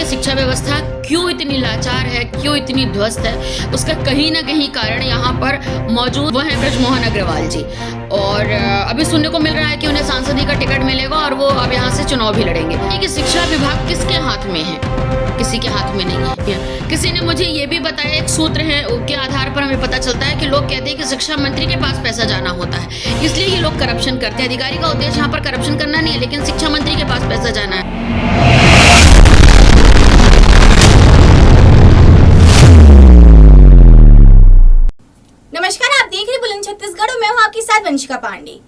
शिक्षा व्यवस्था क्यों इतनी लाचार है, क्यों इतनी ध्वस्त है, उसका कहीं ना कहीं कारण यहाँ पर मौजूद वो हैं ब्रजमोहन अग्रवाल जी। और अभी सुनने को मिल रहा है कि उन्हें सांसदी का टिकट मिलेगा और वो अब यहाँ से चुनाव भी लड़ेंगे। कि शिक्षा विभाग किसके हाथ में है? किसी के हाथ में नहीं है। किसी ने मुझे ये भी बताया, एक सूत्र है के आधार पर हमें पता चलता है कि लोग कहते हैं कि शिक्षा मंत्री के पास पैसा जाना होता है, इसलिए ये लोग करप्शन करते हैं। अधिकारी का उद्देश्य यहाँ पर करप्शन करना नहीं है, लेकिन शिक्षा मंत्री के पास पैसा जाना है। नमस्कार, आप देख रहे बुलंद छत्तीसगढ़ और मैं हूं आपके साथ वंशिका पांडे।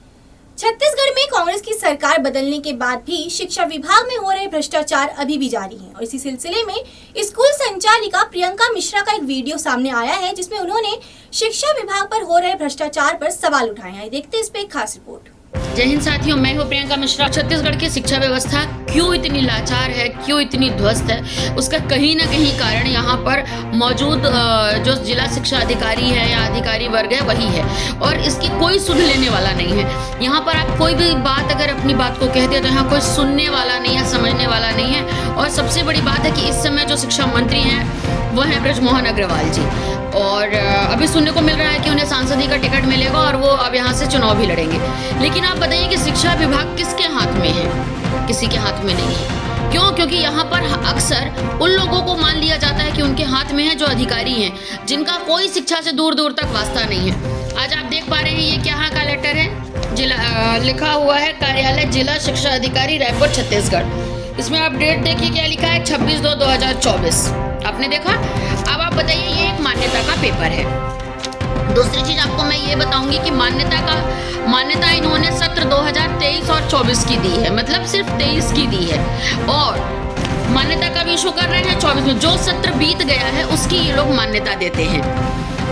छत्तीसगढ़ में कांग्रेस की सरकार बदलने के बाद भी शिक्षा विभाग में हो रहे भ्रष्टाचार अभी भी जारी है और इसी सिलसिले में स्कूल संचालिका प्रियंका मिश्रा का एक वीडियो सामने आया है जिसमें उन्होंने शिक्षा विभाग पर हो रहे भ्रष्टाचार पर सवाल उठाए हैं। देखते हैं इस पे एक खास रिपोर्ट। जय हिंद साथियों, मैं हूं प्रियंका मिश्रा। छत्तीसगढ़ की शिक्षा व्यवस्था क्यों इतनी लाचार है, क्यों इतनी ध्वस्त है, उसका कहीं ना कहीं कारण यहाँ पर मौजूद जो जिला शिक्षा अधिकारी है या अधिकारी वर्ग है वही है, और इसकी कोई सुध लेने वाला नहीं है। यहाँ पर आप कोई भी बात अगर अपनी बात को कहते हैं तो यहाँ कोई सुनने वाला नहीं है, समझने वाला नहीं है। और सबसे बड़ी बात है कि इस समय जो शिक्षा मंत्री हैं वो हैं ब्रजमोहन अग्रवाल जी, और अभी सुनने को मिल रहा है कि उन्हें सांसदी का टिकट मिलेगा और वो अब यहाँ से चुनाव भी लड़ेंगे। लेकिन आप बताइए कि शिक्षा विभाग किसके हाथ में है? किसी के हाथ में नहीं है। क्यों? क्योंकि यहाँ पर अक्सर उन लोगों को मान लिया जाता है कि उनके हाथ में है जो अधिकारी हैं, जिनका कोई शिक्षा से दूर दूर तक वास्ता नहीं है। आज आप देख पा रहे हैं ये क्या का लेटर है, जिला लिखा हुआ है कार्यालय जिला शिक्षा अधिकारी रायपुर छत्तीसगढ़। इसमें आप डेट देखिए क्या लिखा है, 26/2/2024। आपने देखा? अब आप बताइए, ये एक मान्यता का पेपर है। दूसरी चीज आपको मैं ये बताऊंगी कि मान्यता इन्होंने सत्र 2023 और 24 की दी है, मतलब सिर्फ 23 की दी है, और मान्यता का भी इशू कर रहे हैं 24 में। जो सत्र बीत गया है उसकी ये लोग मान्यता देते हैं,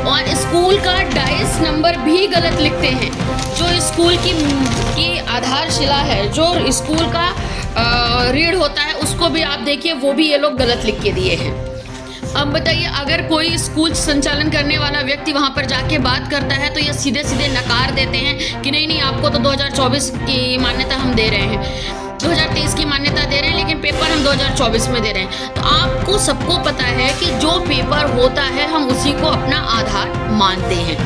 और स्कूल का डाइस नंबर भी गलत लिखते हैं। जो स्कूल की आधारशिला है, जो स्कूल का रीढ़ होता है, उसको भी आप देखिए, वो भी ये लोग गलत लिख के दिए हैं। अब बताइए, अगर कोई स्कूल संचालन करने वाला व्यक्ति वहां पर जाके बात करता है तो ये सीधे सीधे नकार देते हैं कि नहीं, आपको तो 2024 की मान्यता हम दे रहे हैं, 2023 की मान्यता दे रहे हैं, लेकिन पेपर हम 2024 में दे रहे हैं। तो आपको सबको पता है कि जो पेपर होता है हम उसी को अपना आधार मानते हैं।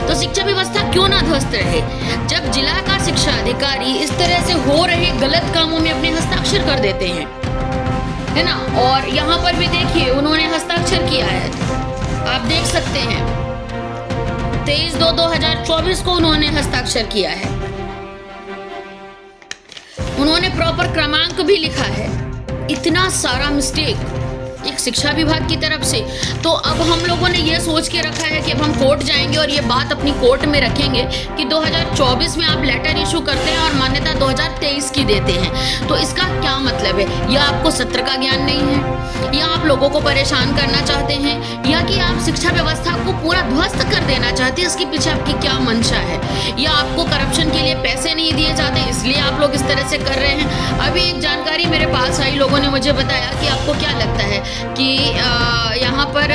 तो शिक्षा व्यवस्था क्यों ना ध्वस्त रहे? जब जिला का शिक्षा अधिकारी इस तरह से हो रहे गलत कामों में अपने हस्ताक्षर कर देते हैं, है ना, और यहाँ पर भी देखिए उन्होंने हस्ताक्षर किया है, आप देख सकते हैं 23/2/2024 को उन्होंने हस्ताक्षर किया है। उन्होंने प्रॉपर क्रमांक भी लिखा है। इतना सारा मिस्टेक एक शिक्षा विभाग की तरफ से। तो अब हम लोगों ने ये सोच के रखा है कि अब हम कोर्ट जाएंगे और ये बात अपनी कोर्ट में रखेंगे कि 2024 में आप लेटर इशू करते हैं और मान्यता 2023 की देते हैं। तो इसका क्या मतलब है? या आपको सत्र का ज्ञान नहीं है, या आप लोगों को परेशान करना चाहते हैं, या कि आप शिक्षा व्यवस्था को पूरा ध्वस्त कर देना चाहते हैं? इसके पीछे आपकी क्या मंशा है? या आपको करप्शन के लिए पैसे नहीं दिए जाते इसलिए आप लोग इस तरह से कर रहे हैं? अभी एक जानकारी मेरे पास आई, लोगों ने मुझे बताया कि आपको क्या लगता है कि यहाँ पर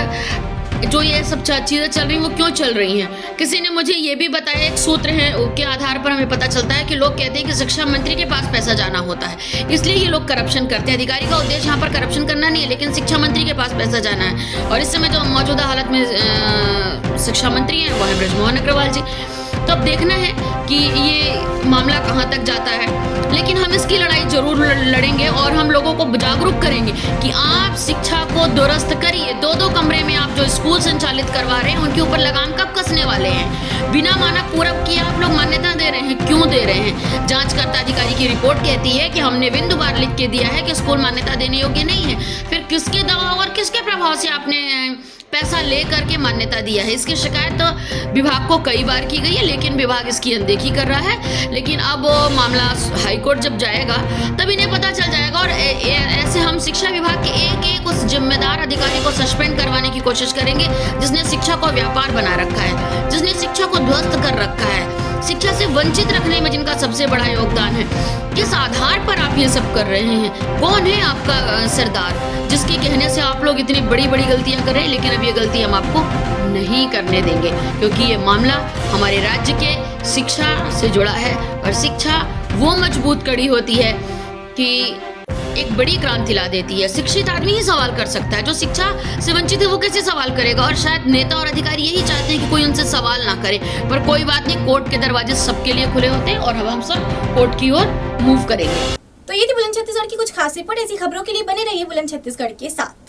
जो ये सब चीज़ें चल रही हैं वो क्यों चल रही हैं? किसी ने मुझे ये भी बताया, एक सूत्र है के आधार पर हमें पता चलता है कि लोग कहते हैं कि शिक्षा मंत्री के पास पैसा जाना होता है, इसलिए ये लोग करप्शन करते हैं। अधिकारी का उद्देश्य यहाँ पर करप्शन करना नहीं है, लेकिन शिक्षा मंत्री के पास पैसा जाना है। और इस समय जो मौजूदा हालत में शिक्षा मंत्री हैं वो है ब्रजमोहन अग्रवाल जी। तो अब देखना है कि ये मामला कहाँ तक जाता है, लेकिन हम इसकी लड़ाई जरूर लड़ेंगे और हम लोगों को जागरूक करेंगे कि आप शिक्षा को दुरुस्त करिए। 2-2 कमरे में आप जो स्कूल संचालित करवा रहे हैं उनके ऊपर लगाम कब कसने वाले हैं? बिना मानक पूरक किए आप लोग मान्यता दे रहे हैं, क्यों दे रहे हैं? जांचकर्ता अधिकारी की रिपोर्ट कहती है कि हमने बिंदुवार लिख के दिया है कि स्कूल मान्यता देने योग्य नहीं है। फिर किसके दबाव और किसके प्रभाव से आपने पैसा ले करके मान्यता दिया है? इसकी शिकायत तो विभाग को कई बार की गई है, लेकिन विभाग इसकी अनदेखी कर रहा है। लेकिन अब मामला हाईकोर्ट जब जाएगा तब इन्हें पता चल जाएगा, और ऐसे हम शिक्षा विभाग के एक उस जिम्मेदार अधिकारी को सस्पेंड करवाने की कोशिश करेंगे जिसने शिक्षा को व्यापार बना रखा है, जिसने शिक्षा को ध्वस्त कर रखा है, शिक्षा से वंचित रखने में जिनका सबसे बड़ा योगदान है। किस आधार पर आप ये सब कर रहे हैं? कौन है आपका सरदार जिसके कहने से आप लोग इतनी बड़ी बड़ी गलतियां कर रहे हैं? लेकिन अब ये गलती हम आपको नहीं करने देंगे, क्योंकि ये मामला हमारे राज्य के शिक्षा से जुड़ा है, और शिक्षा वो मजबूत कड़ी होती है कि एक बड़ी क्रांति ला देती है। शिक्षित आदमी ही सवाल कर सकता है, जो शिक्षा से वंचित है वो कैसे सवाल करेगा। और शायद नेता और अधिकारी यही चाहते हैं कि कोई उनसे सवाल ना करे, पर कोई बात नहीं, कोर्ट के दरवाजे सबके लिए खुले होते हैं और अब हम सब कोर्ट की ओर मूव करेंगे। तो ये थी बुलंद छत्तीसगढ़ की कुछ खास रिपोर्ट। ऐसी खबरों के लिए बने रहिए बुलंद छत्तीसगढ़ के साथ।